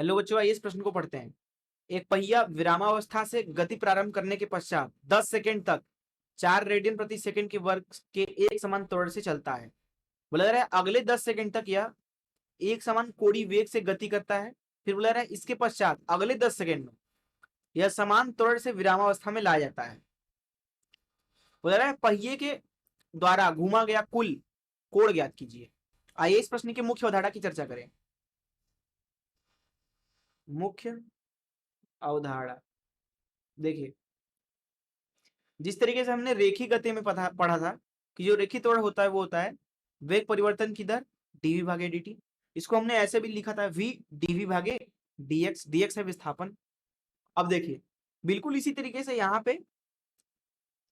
Hello बच्चों, आइए इस प्रश्न को पढ़ते हैं। एक पहिया विरामावस्था से गति प्रारंभ करने के पश्चात 10 सेकंड तक 4 रेडियन प्रति सेकंड के वर्ग के एक समान त्वरण से चलता है। बोला जा रहा है अगले 10 सेकंड तक यह एक समान कोणीय वेग से गति करता है। फिर बोला रहा है इसके पश्चात अगले 10 सेकंड में यह समान त्वरण से विरामावस्था में लाया जाता है। बोला रहा है पहिए के द्वारा घूमा गया कुल कोण ज्ञात कीजिए। आइए इस प्रश्न की मुख्य अवधारणा की चर्चा करें। मुख्य अवधारणा देखिए, जिस तरीके से हमने रेखीय गति में पढ़ा था कि जो रेखीय त्वरण होता है वो होता है वेग परिवर्तन की दर dv भागे dt। इसको हमने ऐसे भी लिखा था v dv भागे dx, dx है विस्थापन। अब देखिए बिल्कुल इसी तरीके से यहाँ पे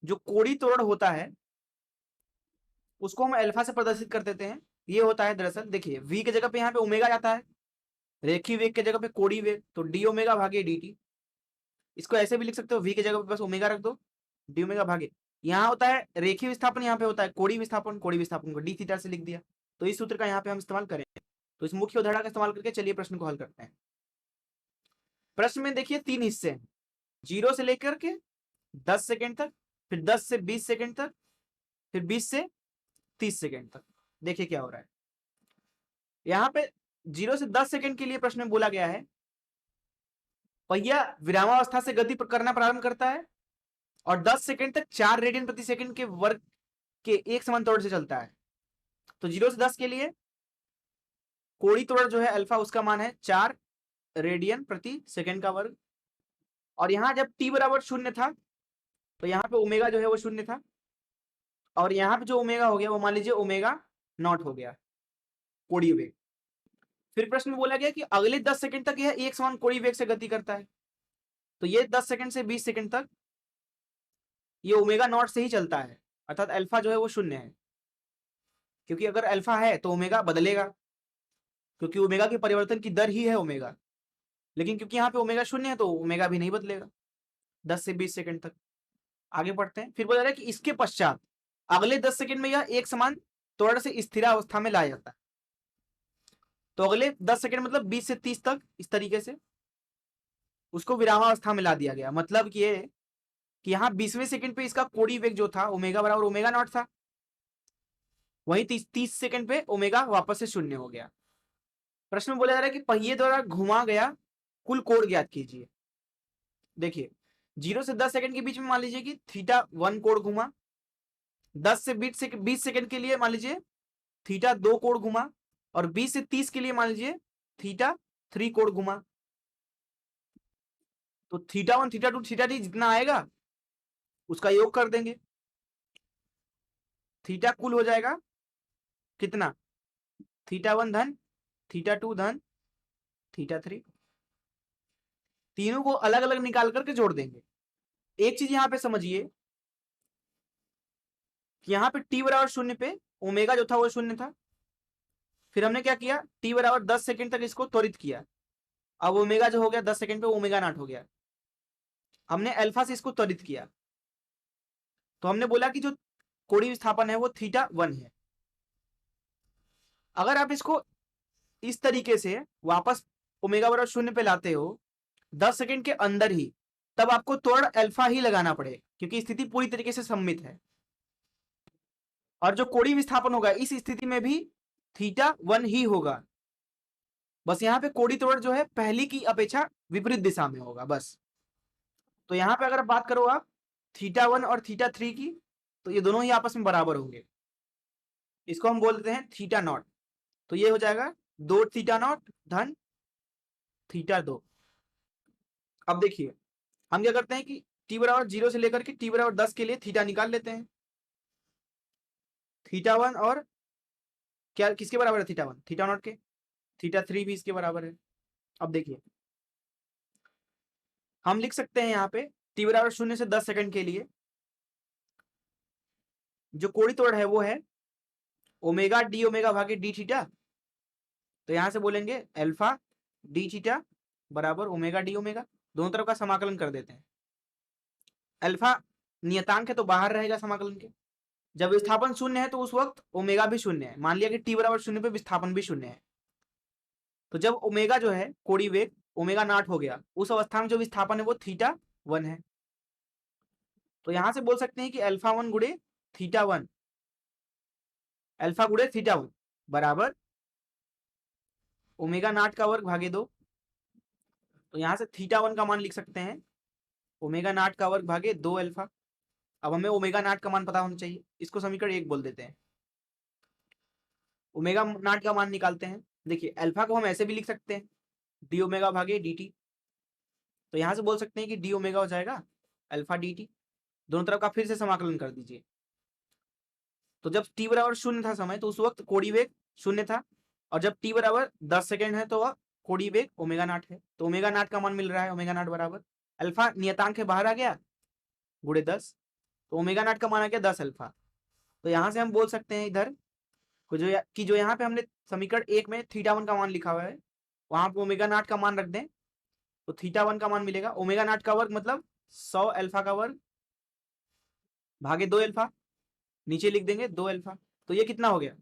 जो कोणीय त्वरण होता है उसको हम अल्फा से प्रदर्शित कर देते हैं। ये होता है दरअसल, देखिए v के जगह पे यहाँ पे ओमेगा जाता है, रेखीय वेग के जगह पे कोणीय वेग, तो डी ओमेगा भागे dt। इसको ऐसे भी लिख सकते हो, v के जगह पे बस ओमेगा रख दो, डी ओमेगा भागे, यहाँ होता है रेखीय विस्थापन, यहाँ पे होता है कोणीय विस्थापन, कोणीय विस्थापन को डी थीटा से लिख दिया। तो इस सूत्र का यहाँ पे हम इस्तेमाल करेंगे। तो इस मुख्य उदाहरण का इस्तेमाल करके चलिए प्रश्न को हल करते हैं। प्रश्न में देखिए 3 हिस्से हैं, 0 से लेकर के 10 सेकंड तक, फिर 10 से 20 सेकंड तक, फिर 20 से 30 सेकंड तक। देखिए क्या हो रहा है यहाँ पे। 0 से 10 सेकंड के लिए प्रश्न में बोला गया है पहिया विरामावस्था से गति करना प्रारंभ करता है और 10 सेकंड तक 4 रेडियन प्रति सेकंड के वर्ग के एक समान त्वरण से चलता है। तो 0 से 10 के लिए कोणीय त्वरण जो है अल्फा, उसका मान है 4 रेडियन प्रति सेकंड का वर्ग। और यहां जब t बराबर 0 था तो यहाँ पे ओमेगा जो है वो 0 था, और यहाँ पे जो ओमेगा हो गया वो मान लीजिए ओमेगा नॉट हो गया कोणीय वेग। फिर प्रश्न में बोला गया कि अगले 10 सेकंड तक यह एक समान कोणीय वेग से गति करता है। तो ये 10 सेकंड से 20 सेकंड तक ये ओमेगा नॉट से ही चलता है, अर्थात अल्फा जो है वो 0 है, क्योंकि अगर अल्फा है तो ओमेगा बदलेगा, क्योंकि ओमेगा की परिवर्तन की दर ही है ओमेगा। लेकिन क्योंकि यहाँ पे ओमेगा 0 है तो ओमेगा भी नहीं बदलेगा 10 से 20 सेकंड तक। आगे बढ़ते हैं। फिर बोला रहा है कि इसके पश्चात अगले 10 सेकंड में यह एक समान त्वरण से स्थिरावस्था में लाया जाता है। तो अगले 10 सेकंड मतलब 20 से 30 तक इस तरीके से उसको विरामावस्था में ला दिया गया। मतलब कि ये कि यहाँ 20वें सेकंड पे इसका कोणीय वेग जो था ओमेगा बराबर ओमेगा नॉट था, वहीं 30 सेकंड पे ओमेगा वापस से 0 हो गया। प्रश्न में बोला जा रहा है कि पहिए द्वारा घुमा गया कुल कोण ज्ञात कीजिए। देखिए 0 से 10 सेकंड के बीच में मान लीजिए कि थीटा 1 कोण घुमा, 10 से 20 सेकंड के लिए मान लीजिए थीटा 2 कोण घुमा, और 20 से 30 के लिए मान लीजिए थीटा 3 कोण घुमा। तो थीटा 1 थीटा 2 थीटा 3 जितना आएगा उसका योग कर देंगे, थीटा कुल हो जाएगा कितना, थीटा 1 धन थीटा 2 धन थीटा 3। तीनों को अलग अलग निकाल करके जोड़ देंगे। एक चीज यहां पे समझिए कि यहाँ पे t बराबर 0 पे ओमेगा जो था वो 0 था। फिर हमने क्या किया, t बराबर 10 सेकंड तक इसको त्वरित किया। अब ओमेगा जो हो गया 10 सेकंड पे ओमेगा नॉट हो गया, हमने अल्फा से इसको त्वरित किया। तो हमने बोला कि जो कोणीय विस्थापन है वो थीटा 1 है। अगर आप इसको इस तरीके से वापस ओमेगा बराबर 0 पे लाते हो 10 सेकंड के अंदर ही, तब आपको त्वरण अल्फा ही लगाना पड़ेगा, क्योंकि स्थिति पूरी तरीके से सममित है। और जो कोणीय विस्थापन होगा इस स्थिति में भी थीटा 1 ही होगा, बस यहाँ पे कोणीय त्वरण जो है पहली की अपेक्षा विपरीत दिशा में होगा बस। तो यहाँ पे अगर बात करो आप थीटा 1 और थीटा 3 की, तो ये दोनों ही आपस में बराबर होंगे। इसको हम बोल देते हैं थीटा नॉट। तो ये हो जाएगा 2 थीटा नॉट धन थीटा 2। अब देखिए हम क्या करते हैं कि t बराबर 0 से लेकर के t बराबर 10 के लिए थीटा निकाल लेते हैं। थीटा 1 और क्या किसके बराबर है, थीटा 1 थीटा नॉट के, थीटा 3 भी इसके बराबर है। अब देखिए हम लिख सकते हैं यहाँ पे t बराबर 0 से 10 सेकंड के लिए जो कोणीय त्वरण है वो है ओमेगा डी ओमेगा भागे डी थीटा। तो यहां से बोलेंगे अल्फा डी थीटा बराबर ओमेगा डी ओमेगा, दोनों तरफ का समाकलन कर देते हैं। अल्फा नियतांक है तो बाहर रहेगा समाकलन के। जब विस्थापन 0 है तो उस वक्त ओमेगा भी 0 है। मान लिया कि t बराबर 0 पे विस्थापन भी 0 है। तो जब ओमेगा जो है कोणीय वेग ओमेगा नॉट हो गया, उस अवस्था में जो विस्थापन है वो थीटा 1 है। तो यहां से बोल सकते हैं कि अल्फा 1 गुणे थीटा 1, अल्फा गुणे थीटा 1 बराबर ओमेगा नॉट का वर्ग भागे 2। तो यहां से थीटा 1 का मान लिख सकते हैं ओमेगा नॉट का वर्ग भागे 2 अल्फा। अब हमें ओमेगा नॉट का मान पता होना चाहिए, इसको समीकरण 1 बोल देते हैं। ओमेगा नॉट का मान निकालते हैं। देखिए अल्फा को हम ऐसे भी लिख सकते हैं डी ओमेगा भागे डी टी। तो यहां से बोल सकते हैं कि डी ओमेगा हो जाएगा अल्फा डी टी। दोनों तरफ का फिर से समाकलन कर दीजिए। तो जब टी बराबर 0 था समय, तो उस वक्त कोणीय वेग 0 था, और जब टी बराबर 10 सेकेंड है तो वह कोणीय वेग ओमेगा नॉट है। तो ओमेगा नॉट का मान मिल रहा है ओमेगा नॉट बराबर अल्फा नियतांक है बाहर आ गया गुणे 10, तो ओमेगा नॉट का मान आ गया 10 अल्फा। तो यहां से हम बोल सकते हैं इधर जो यहाँ पे हमने समीकरण 1 में थीटा 1 का मान लिखा हुआ है, वहां पे ओमेगा नॉट का मान रख दें तो थीटा 1 का मान मिलेगा ओमेगा नॉट का वर्ग मतलब 100 अल्फा का वर्ग भागे 2 अल्फा, नीचे लिख देंगे 2 अल्फा। तो ये कितना हो गया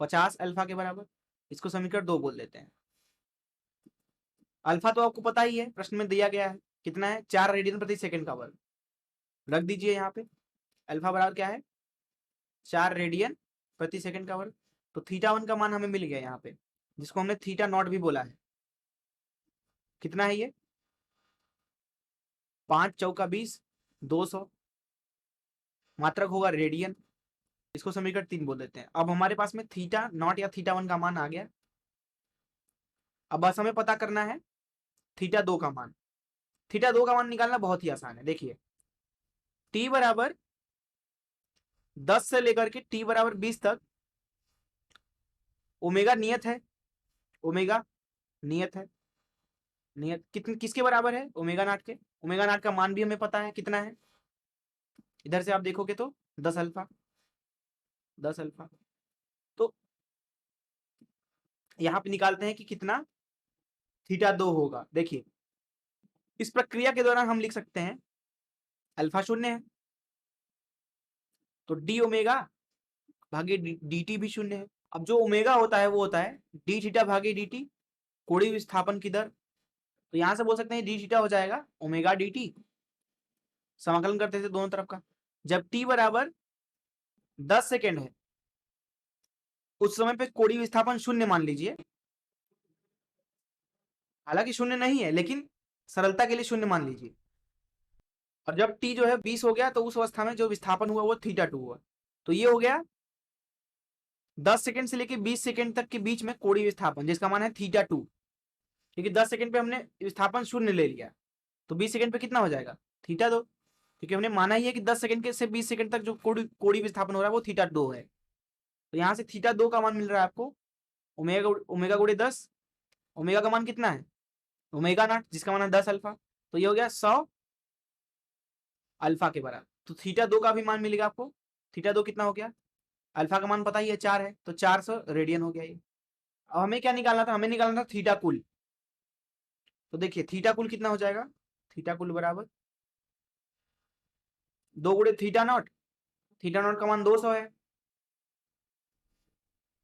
50 अल्फा के बराबर। इसको समीकरण 2 बोल देते हैं। अल्फा तो आपको पता ही है, प्रश्न में दिया गया है कितना है 4 रेडियन प्रति सेकंड का वर्ग। रख दीजिए यहाँ पे अल्फा बराबर क्या है 4 रेडियन प्रति सेकंड का वर्ग। तो थीटा 1 का मान हमें मिल गया यहाँ पे, जिसको हमने थीटा नॉट भी बोला है। कितना है ये 5 चौका 20 200, मात्रक होगा रेडियन। इसको समीकरण 3 बोल देते हैं। अब हमारे पास में थीटा नॉट या थीटा 1 का मान आ गया। अब बस हमें पता करना है थीटा 2 का मान। थीटा 2 का मान निकालना बहुत ही आसान है। देखिए टी बराबर 10 से लेकर के टी बराबर 20 तक ओमेगा नियत है, ओमेगा नियत है। नियत किसके बराबर है ओमेगा नॉट के। ओमेगा नॉट का मान भी हमें पता है कितना है, इधर से आप देखोगे तो 10 अल्फा 10 अल्फा। तो यहां पे निकालते हैं कि कितना थीटा 2 होगा। देखिए इस प्रक्रिया के दौरान हम लिख सकते हैं अल्फा 0 है तो डी ओमेगा भागे डी टी भी 0 है। अब जो ओमेगा होता है वो होता है डी थीटा भागे डी टी, कोणीय विस्थापन की दर। तो यहां से बोल सकते हैं डी थीटा हो जाएगा ओमेगा डी टी, समाकलन करते थे दोनों तरफ का। जब टी बराबर 10 सेकेंड है उस समय पे कोणीय विस्थापन 0 मान लीजिए, हालांकि 0 नहीं है लेकिन सरलता के लिए 0 मान लीजिए। और जब टी जो है 20 हो गया तो उस अवस्था में जो विस्थापन हुआ वो थीटा 2 हुआ। तो ये हो गया 10 सेकंड से लेके 20 सेकंड तक के बीच में कोणीय विस्थापन, जिसका मान है थीटा 2। क्योंकि 10 सेकंड पे हमने विस्थापन 0 ले लिया, तो 20 सेकंड पे कितना हो जाएगा थीटा 2, क्योंकि हमने माना ही है कि 10 सेकंड के से 20 सेकंड तक जो कोणीय विस्थापन हो रहा है वो थीटा 2 है। तो यहाँ से थीटा 2 का मान मिल रहा है आपको ओमेगा ओमेगा गुणे 10। ओमेगा का मान कितना है ओमेगा नॉट, जिसका मान है 10 अल्फा। तो ये हो गया 100 अल्फा के बराबर। तो थीटा 2 का भी मान मिलेगा आपको। थीटा 2 कितना हो गया, अल्फा का मान पता ही है 4 है, तो 400 रेडियन हो गया ये। अब हमें क्या निकालना था, हमें निकालना था थीटा कुल। तो देखिए थीटा कुल कितना हो जाएगा, थीटा कुल बराबर 2 गुणे थीटा नॉट। थीटा नॉट का मान 200 है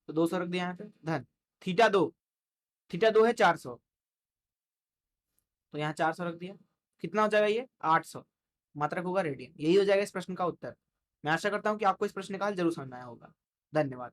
तो 200 रख दिया यहाँ पे धन थीटा 2। थीटा 2 है 400, तो यहाँ 400 रख दिया। कितना हो जाएगा ये 800, मात्रक होगा रेडियन। यही हो जाएगा इस प्रश्न का उत्तर। मैं आशा करता हूँ कि आपको इस प्रश्न का हल जरूर समझ में आया होगा। धन्यवाद।